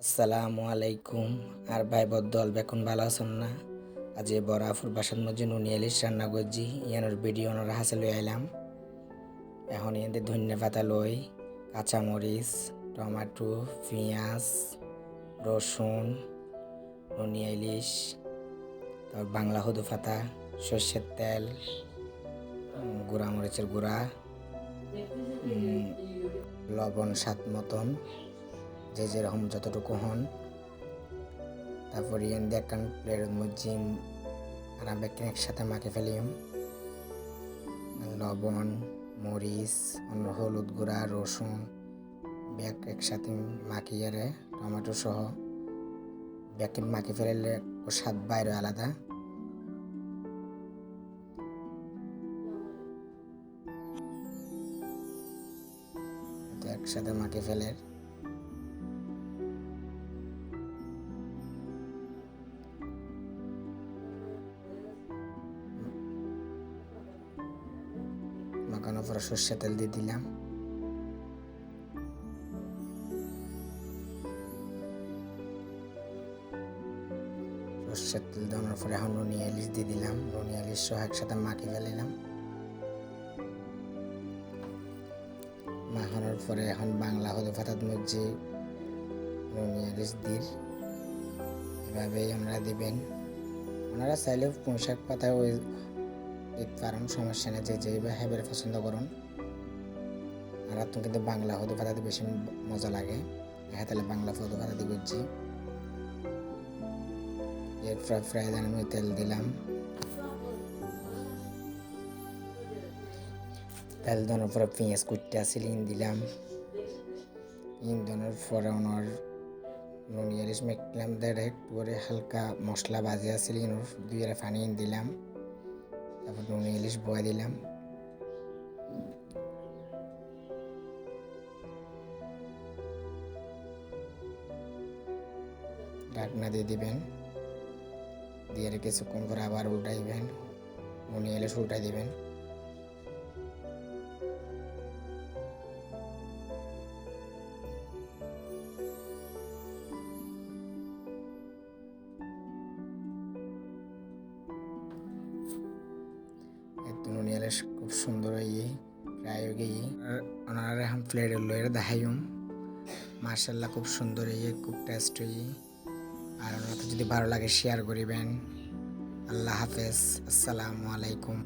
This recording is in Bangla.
আসসালামু আলাইকুম। আর ভাই বদ্দল বেকুন ভালো আছেন না? আজ বড় আফুর বাসার মধ্যে নুনি ইলিশ রান্না করছি। ইয়ানোর ভিডিও ওনার হাসে লই আইলাম। এখন এতে ধনিয়া পাতা লই, কাঁচামরিচ, টমেটো, পেঁয়াজ, রসুন, নুনি ইলিশ, তারপর বাংলা হদু পাতা, সর্ষের তেল, গুঁড়া মরিচের গুঁড়া, লবণ স্বাদ মতন, যে যেরকম যতটুকু হন। তারপর ইয়ান দিয়ে একটা প্লেটের মধ্যে আর আমি একসাথে মাখে ফেলিম। লবণ, মরিচ, হলুদ গুঁড়া, রসুন ব্যাগ একসাথে মাখিয়ে টমেটো সহ ব্যাগকে মাখি ফেলে ও স্বাদ বাইরে আলাদা। একসাথে মাখি ফেলে মাখানোর পরে সর্ষের তেল দিয়ে দিলাম। সর্ষের তেল দেওয়ার পরে এখন নুনি ইলিশ দিয়ে দিলাম। নুনি ইলিশ সহ একসাথে মাখি ফেলিলাম। মাখানোর পরে এখন বাংলা হলুদ পাতার মধ্যে নুনি ইলিশ দিয়ে এভাবেই আপনারা দিবেন। ওনারা চাইলেও পুঁইশাক পাতা ওই দিতে পারেন, সমস্যা নেই, যে যেভাবে পছন্দ করুন। আর তুমি কিন্তু বাংলা হলুদ পাতাতে বেশি মজা লাগে। হ্যাঁ, তাহলে বাংলা হলুদ পাতা দিয়ে বুঝছি। এরপর ফ্রাই আমি তেল দিলাম। তেল দেওয়ার পরে পেঁয়াজ কুটতে সিলিং দিলাম। দেওয়ার পরে ওনার নুনি ইলিশ মেখলাম। একটু করে হালকা মশলা ভাজি আসছিল দুই পানি দিলাম। তারপর নুনি ইলিশ বয়ে দিলাম। ঢাকনা দিয়ে দিবেন, দিয়ে কিছুক্ষণ পরে আবার উল্টাইবেন। নুনি ইলিশ উল্টাই দিবেন। নুনি ইলিশ খুব সুন্দর হয়ে ফ্রাই হয়ে গিয়ে ওনারা এখন প্লেটের লয়ে দেখাইম। মার্শাল্লাহ খুব সুন্দর হয়ে, খুব টেস্ট হয়ে। আর ওনারা যদি ভালো লাগে শেয়ার করিবেন। আল্লাহ হাফেজ, আসসালামু আলাইকুম।